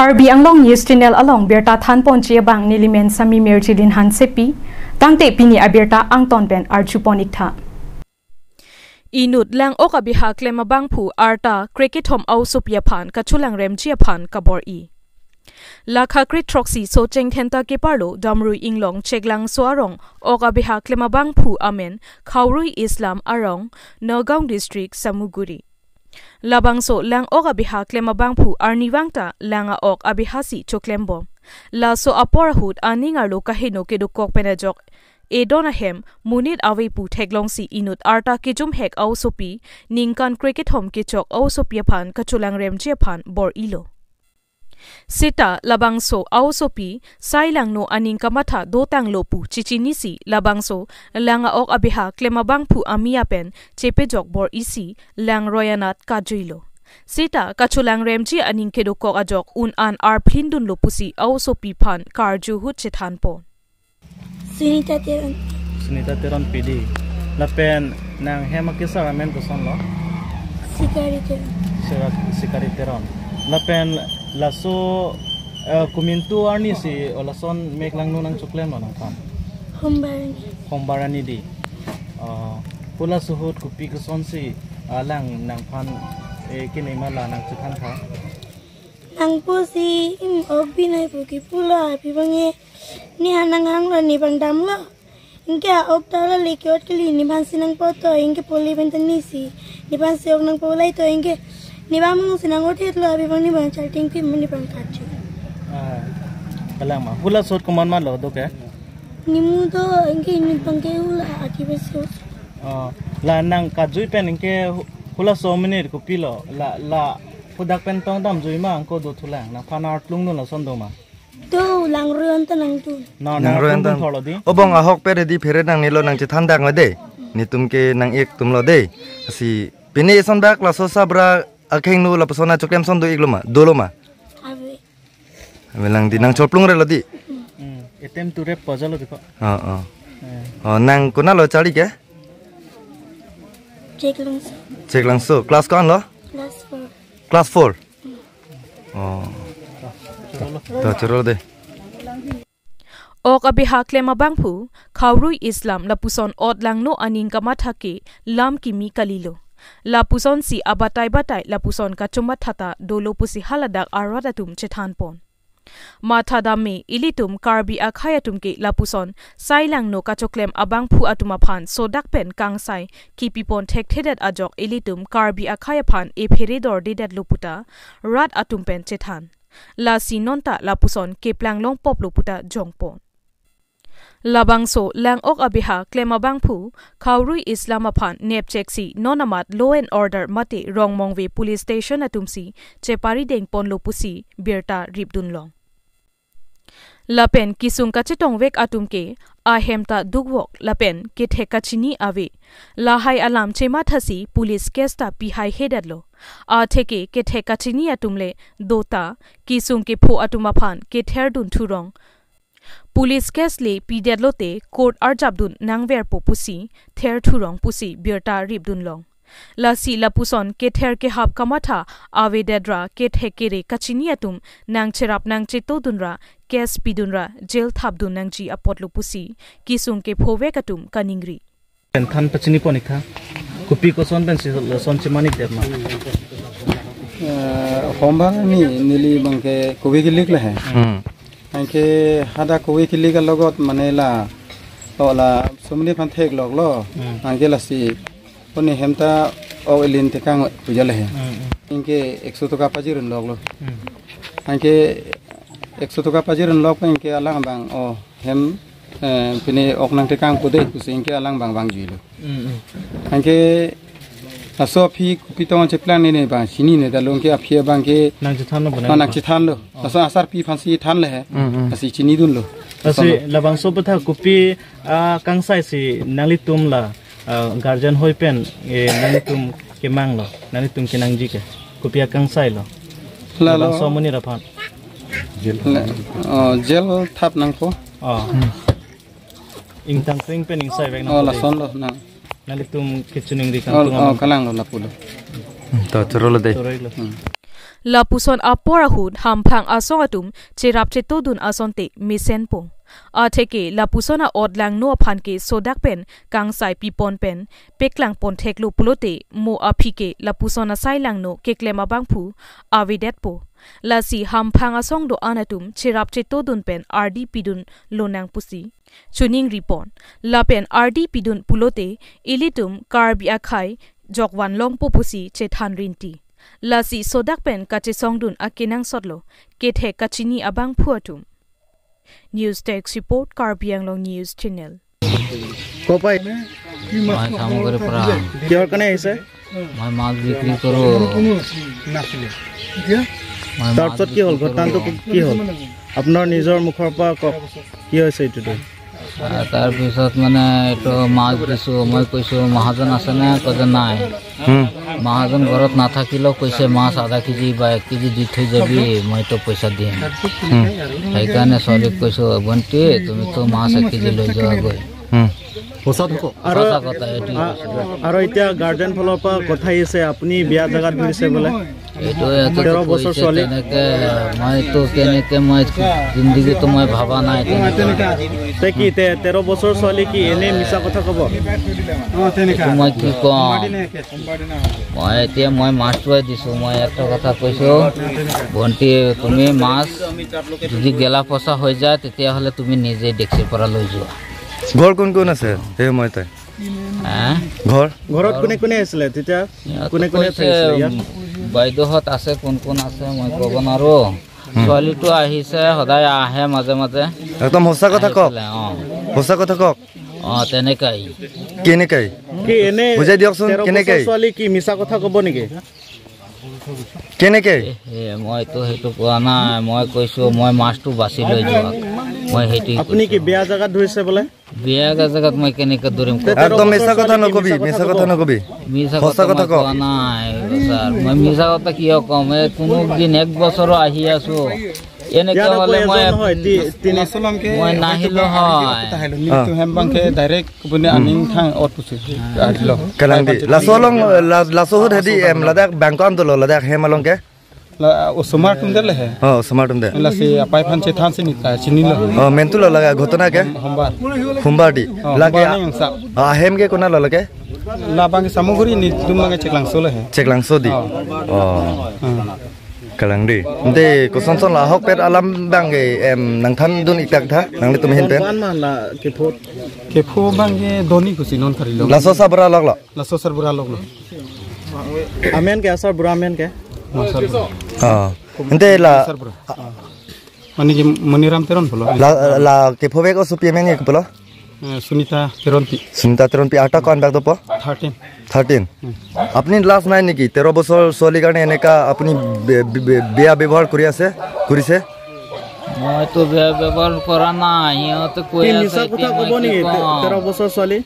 Karbi Anglong News Channel along Berta Than Ponchia Bang Nilimen Sami Merchilin Hansepi Tangte Pini Abirta Angton Ben Archuponikta Inut lang ok abiha klema bangpu arta cricket hom au supia phan kachulang rem chia phan kabor I Lakha krit troxy so cheng thenta ke parlo damru inglong cheglang soarong ok abiha klema bangpu amen Khaurui Islam arong Nagaon district Samuguri Labangso lang ok abiha klema bangpu arniwangta langa ok abihasi choklembo la so aporahut aningar lo kahino kedukok penajok Edonahem munit awepu theglongsi inut arta kijum hek au sopi ningkan cricket hom kichok au sopia phan kachulang rem je phan bor ilo Sita labangso au sopi sailang no aning kamatha dotang lopu chichinisi labangso langa ok abiha klema bangpu amia pen chepejok bor isi lang royanat kajuilo Sita kachulang remji aning kedukok ajok un an ar phindun lopusi au sopi phan karju hut chethanpo Sunita Teron PD. Lapen nang hema kisar amen ko son lo. Sikari Teron. Lapen laso kumintu arni si olason meklang nunang chuklen lo nang pan. Hombarani di. Pula suhut kupi ko son si alang nang pan kini mala nang chukhan kha. Nang po si obi na ipuki pula pibange ni hanang hang lo ni bang dam lo inke ok tala lekyot kali ni ban sinang po to inke poli bentan ni si ni ban se ok nang polai to inke ni ban mong sinang othet lo pibang ni bang charting pi ni bang kachu kalama pula sot kuman man lo do ke ni mu to inke ni bang ke ula akibesyo la nang kajui pen inke pula so minute ko pilo la pudak pen tong dam jui ma angko do thulang na phanar tlung no la son do ma do lang ruan ta nang tu nang ruan ta tholo di obong ahok pere di fere nang nilo nang chithan dak ma de ni tumke nang ek tumlo de asi pini son dak la so sabra akheng nu la pasona choklem son do igloma doloma ave melang di nang choplung re lo di etem tu rep pajalo diko nang kuna lo chali ke cheklang so class kon lo class 4 Choro de Ok abiha klema bangpu Khaurui Islam lapuson odlang no aning kamathake lam kimi kalilo lapuson si abatai batai lapuson kachumat thata dolo pusi haladak aradatum chethanpon Mathadame ilitum karbi akhayatum ke lapuson sailang no kachoklem abangphu atuma phan sodakpen kangsai kipipon thekthedet ajok ilitum karbi akhayaphan e pheredor dedet loputa rat atumpen chethan la sinonta lapuson keplang long pop loputa jongpon Labangso lang ok abiha klema bangphu Khaurui Islamaphan nepcheksi nonamat law and order mate rongmongwe police station atumsi chepari deng pon lopusi birta ripdunlong Lapen kisung kachetong wek atumke ahemta dugwok lapen ke thekachini ave lahai alam chema thasi police kesta pihai hedadlo a theke ke thekachini atumle dota kisung ke pho atuma phan ke therdun thurong Police case le pidedlote court arjabdun nangver popusi ther thurong pusi birta ribdun long La si lapuson ke ther ke hab kamatha avededra ke thekere kachiniatum nang cherap nang chitodunra case pidunra jail thabdun nangji apotlu pusi kisung ke phove katum kaningri than pachini ponika kupi ko son ben son chimani derma hombang ni nili bangke kubi kilik le hai anke hada kubi kilik logot manela ola somni phan thek log lo anke la si Poni hemta o elin tekang ujale hai inke 100 taka pajirun log lo anke 100 taka pajirun log inke alang bang o hem pini oknang tekang pude kus inke alang bang bang juilo anke aso phi kupitong cheplan ne ba sini ne dalong ke aphia bang ke nang chithan lo nang chithan lo aso asar pi phansi than le hai asi chini dun lo asi labang so patha kupi kangsai si nalitum la guardian hoi pen nanitum ke manglo nanitum ke nangji ke kopia kangsai lo la so muni raphan gel thap nang ko ing tang twing pen ing sai vek na la son lo na nalitum ke chuning ri kang tunga kalang lo la pulo to choro lo de La puson apora hud hampang asong atum cherap chetodun asonte misen po. Atheke la pusona odlang no phan ke sodak pen kangsai pipon pen peklang pon theklu pulote mo aphike la pusona sailang no keklema bangphu avidet po. La si hampang asong do anatum cherap chetodun pen RD pidun lonang pusi. Chuning report la pen RD pidun pulote ilitum karbi akhai jokwan long po pusi chethan rinti. Lasi sodak pen kache songdun akinang sotlo kethe kachini abang phuatum. News Text Report Karbiang Long News Channel. Kopai मैं काम करे पड़ा किहर कने आइसे मैं माल बिक्री करो তাৰপিছত কি হ'ল ঘটনাটো কি হ'ল আপোনাৰ নিজৰ মুখৰ পৰা কওক কি হৈছে এইটো তাৰ পিছত মানে এইটো মাছ দিছো মই কৈছো মহাজন আছে না কজ নাই মহাজন ঘৰত নাথাকিলেও কৈছে মাছ আধা কেজি বা 1 কেজি দি থৈ যাবি মই তো পইচা দিম সেইকাৰণে ছোৱালীক কৈছো বন্তি তুমি তো মাছ 1 কেজি লৈ যোৱা গৈ আৰু এতিয়া গাৰ্ডেন ফলৰ পৰা কথা আহিছে আপুনি বিয়া জাগাত ধৰিছে বোলে এইটো 13 বছৰ ছোৱালী মই তো কেনেকে মই জিন্দগী তো মই ভাবা নাই তে কি 13 বছৰ ছোৱালী কি এনে মিছা কথা ক'ব মই কি কম মই এতিয়া মই মাছটো দিছো মই একটা কথা কৈছো বন্তি তুমি মাছ যদি গেলা পচা হৈ যায় তেতিয়া হলে তুমি নিজে ডেক্সিৰ পৰা লৈ যোৱা ঘৰ কোন আছে এই মইতে ঘৰত কোনে আছিল তেতিয়া কোনে আছিল বাইদেউহত আছে কোন আছে মই ক'ব নোৱাৰো ছোৱালীটো আহিছে সদায় আহে মাজে মাজে একদম সঁচা কথা কওক তেনেকাই কেনেকাই কি এনে বুজাই দিয়কচোন কেনেকাই ছোৱালী কি মিছা কথা ক'ব নেকি কেনেকাই মই তো হেতু কোৱা নাই মই কৈছো মই মাছটো বাছি লৈ যাওক মই হেতু আপুনি কি বিয়া জাগাত ধৰিছে বোলে বিয়া জাগাত মই কেনেকে ধৰিম একদম মিছা কথা নকবি মিছা কথা কোৱা নাই স্যাৰ মই মিছা কথা কিয় কম কোনো দিন 1 বছৰ আহি আছো এনেকে হলে মই নাহিলো হয় নিতু হেমবাংকে ডাইৰেক্ট বনে আনিং থাং অটুছে আদিলো কালাংদি লাসোহদ হেদি এম লাদাক ব্যাংকম দল লাদাক হেমালংকে ওসমার তুমদে লহে ওসমার তুমদে লাসি আপাই ফানছে থানছে নিতা চিনিলো মেন্তুল লাগা ঘটনা কে সোমবার দি লাগে আহেম কে কোনা ললকে লাবাংকে সামগ্রী নি তুমবাংকে চেকলাংসো দি Kalangdi, nanti kosong lahok pet alam bang nangthan dun iktak tha, nangni tum hinten. Kepo bang doni kusi non tharilo. Laso sabra log lo. Laso sabra log lo. Amen ke asar bura amen ke? Nanti la. Mani ke Maniram teron polo. La kepo beko supi amen ke polo. Sunita teronpi ata kon bag dopo 13 আপনি লাস্ট নাই নেকি 13 বছর ছোৱালী কাৰণে এনেকা আপুনি বিয়া ব্যৱহাৰ কৰিছে মই তো বিয়া ব্যৱহাৰ কৰা নাই ইহঁতে কৈ আছে কথা ক'ব নেকি 13 বছৰ ছোৱালী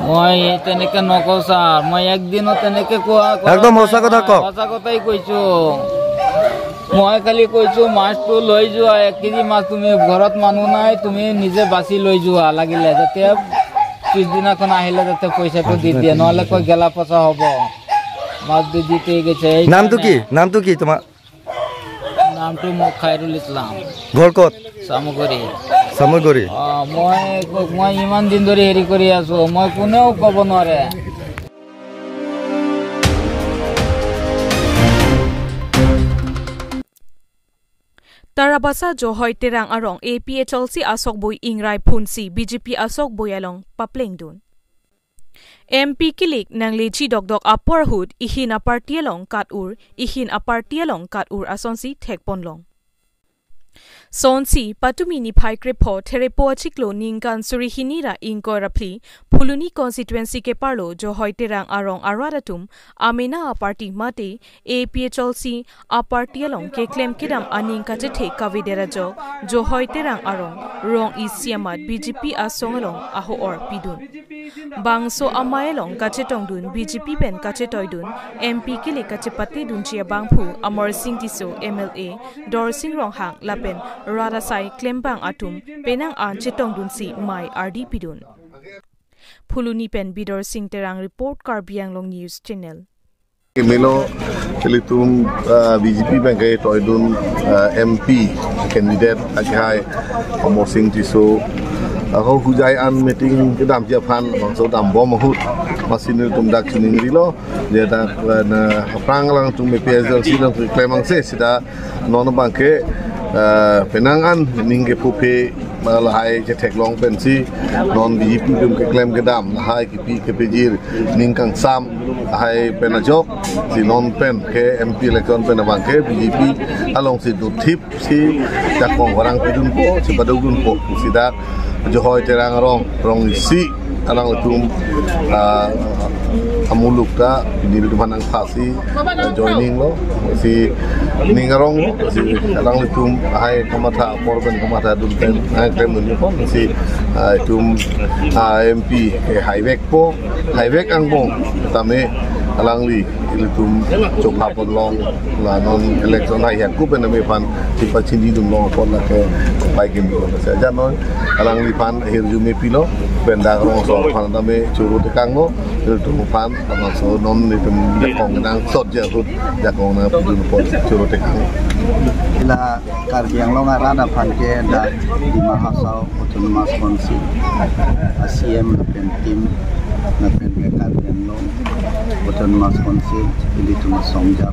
মই তেনেকে নকওঁ স্যাৰ মই একদিন তেনেকে কোৱা একদম সঁচা কথা কওক সঁচা কথাই কৈছো মই খালি কৈছো মাছটো লৈ যোৱা 1 কেজি মাছ তুমি ঘৰত মানুহ নাই তুমি নিজে বাছি লৈ যোৱা লাগিলে যাতে পিছদিনাখন আহিলে যাতে পইচাটো দি দিয়ে নহলে কৈ গেলা পচা হ'ব মাছ দি দিতে গেছে নামটো কি তোমাৰ নামটো মোক খায়ৰুল ইছলাম ঘৰ ক'ত সামগ্ৰী মই ইমান দিন ধৰি হেৰি কৰি আছো মই কোনেও ক'ব নোৱাৰে Tarabasa Johoy Terang Arong APHLC Asok Boy Ingray Punsi BJP Asok Boyalong Papleng Dun MP Kilik nang lechi dogdog Aporhood ihin apartialong kat ur asonsi thekponlong Sonsi patumini phai krepo therepo achiklo ningkan surihinira inkorapli phuluni constituency ke parlo Johoy Terang Arong aradatum amena party mate APHLC apartialong ke claim kidam aning kachethe kavidera jo Johoy Terang Arong rong isiamat BJP asongalong aho or pidun bangso amaelong kachetong dun BJP ben kachetoidun MP kile kachepati dun chia bangphu Amar Singh Tiso MLA Dor Singh Rong Hang lapen Radasai Klembang Atum Penang An Chetong Dun Si Mai RD Pidun Phuluni Pen Bidor Singh Terang Report Karbiang Long News Channel Melo Kelitum BJP bangkai toidun MP candidate agai omosing tiso ako hujaian meeting kedam Japan bangsa dam bom mahut masin tum dak chuning rilo dia dak na prang lang tum PSL sidang klemang se sida non bangke penangan ningge pupe malahai jetek long pensi non BJP dum ke klem kedam hai kipi kepejir ningkang sam hai penajok si non pen ke MP election pen bangke BJP along si dutip si jakong orang pidun po si badudun po sida Johoi terang rong isi alang letum amuluk ta ini di manang pasi joining lo si ningarong si alang letum hai kamata korban kamata dulten hai kremlin pon si tum MP highway po highway ang bong tame alang li ilitum coba long la non election hai aku pen me pan si pachindi dum long pon la ke pai game do saja non alang li pan akhir jume pilo benda rong so pan tame churu tekang lo ilitum pan so non ilitum jakong nang sot je hut jakong na pidun pon churu tekang ila karbiang long arada pan ke da di mahasau autonomous council ACM pen tim na pen ke karbiang long autonomous council ili tu masongja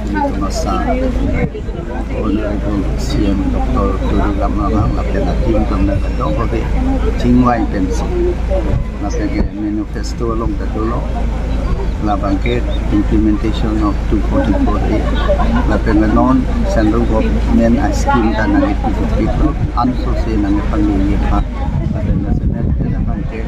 ili tu masa honorable CM Dr. Turu Ramlanang la pen tim tu na dong ko be chingwai pensi na pen ke manifesto long ta dolo la banket implementation of 244 la pen non central government scheme ta na people anso se na pangili pa la pen na senet na banket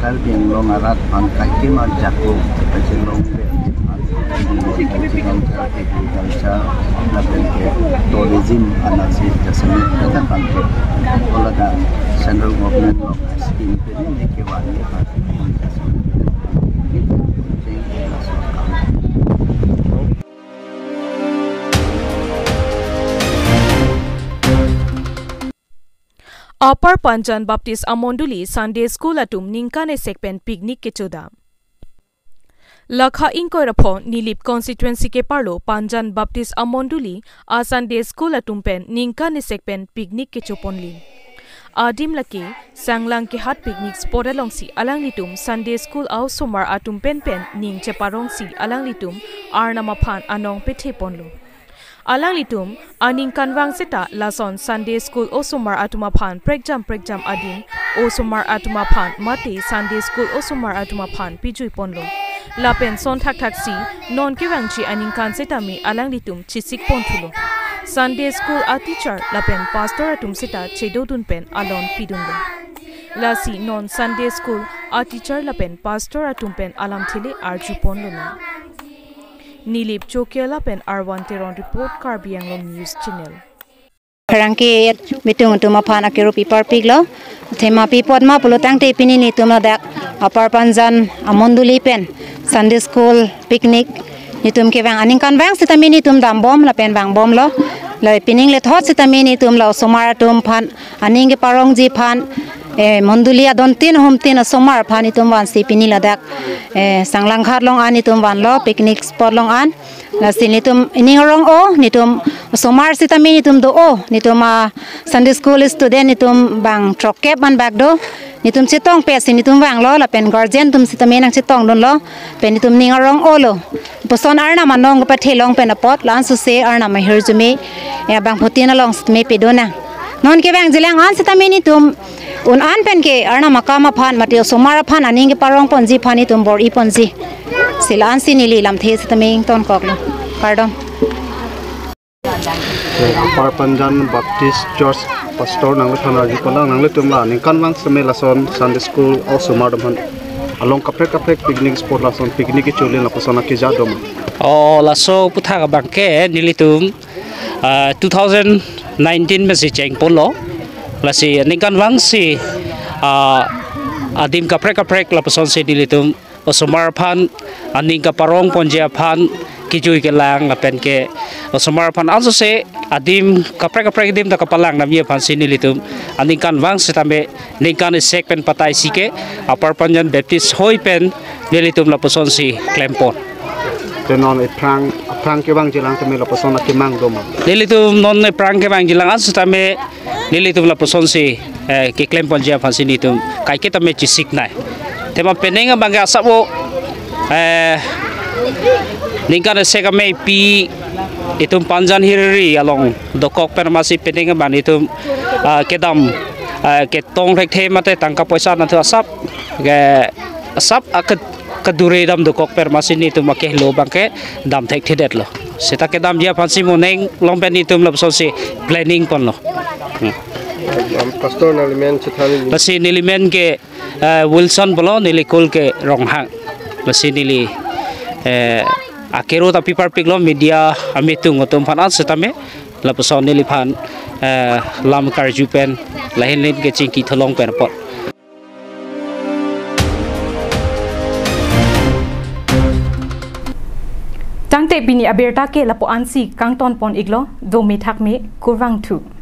kalbiang long arat pan kai ma jako long agriculture la pen ke tourism anasi jasane ta banket ola da central government scheme pe ni ke wali pa Upper Panjan Baptist Amonduli Sunday School atum ningkane sekpen picnic ke choda. Lakha inko rapho Nilip constituency ke parlo Panjan Baptist Amonduli a Sunday School atum pen ningkane sekpen picnic ke choponli. Adim laki sanglang ke hat picnic spot along si alang litum Sunday School au somar atum pen ning cheparong si alang litum arnama phan anong pethe ponlo. Alang litum aning kanwang seta lason Sunday School osumar atuma phan prekjam adin osumar atuma phan mate Sunday School osumar atuma phan pijui ponlo lapen son thak si non kiwangchi aning kan seta mi alang litum chisik ponthulo Sunday School a teacher lapen pastor atum seta chedodun pen alon pidunlo lasi non Sunday School a teacher lapen pastor atum pen alam thile arju ponlo na Nilip Chokiala pen R1 Teron report Karbi Anglong News Channel. Karangke bitung tuma phana ke rupi parpiglo thema pi podma pulo tangte pini ni tuma dak Upper Panjan Amonduli pen Sunday School picnic ni tum ke wang aning kan wang sitami ni tum dam bom la pen bang bom lo le pining le thot sitami ni tum lo somara tum phan aning ke parong ji phan Mondulia don tin hom tin somar phani tum wan si pini ladak sanglang khat long an ni tum wan lo picnic spot long an la sini tum ining rong o ni tum somar sitami ni tum do o ni tum Sunday School student ni tum bang trokep ban bag do ni tum chitong pe sini tum wang lo la pen guardian tum sitami nang chitong don lo pen ni tum ning rong o lo poson arna manong pa thelong pen apot lan su se arna ma hirjumi ya bang phutina long me pe do na non ke bang jilang an sitami ni tum un an pen ke arna makama phan matio somara phan aning ke parong ponji phani tum bor I ponji silan sinili lam the sitaming ton koklo pardon Upper Panjan Baptist Church pastor nangle thana ji pala nangle tumla ning kanwang semela son Sunday School also madam han along kaprek picnic spot la son picnic ke chole la pasana ke jadom o la so putha ka bangke nilitum 2019 mesi cheng polo lasi ningkan wang si adim kaprek la pason si dilitum osomar phan aning ka parong ponjia phan kijui ke lang apen ke osomar phan also se adim kaprek dim ta kapalang namye phan si dilitum aning kan wang setame ningkan sek pen patai sike Upper Panjan Baptist hoi pen dilitum la pason si klempon non prang ke bang jelang teme la person ke mang doma nili tu non prang ke bang jelang as tame nili tu la person si ke claim ponjia phan sini tu kai ke tame chisik nai tema penenga bang asabo ningkana sega me pi itu panjan hirri along dokok permasi penenga ban itu kedam ke tong rek the mate tangka poisa na tu asap ke asap kedure dam dokok permasi ni tu make lo bangke dam thek thedet lo seta ke dam dia phansi moneng lompen ni tum lobso si planning kon lo pastor element chithani pasi element ke Wilson bolo nilikul ke ronghang pasi nili akero tapi parpik lo media amitung otom phanan setame lapso niliphan lam karjupen lain lain ke cingki tholong pen pot Tangte bini aberta ke lapo ansi kangton pon iglo do me thak me kurwang thu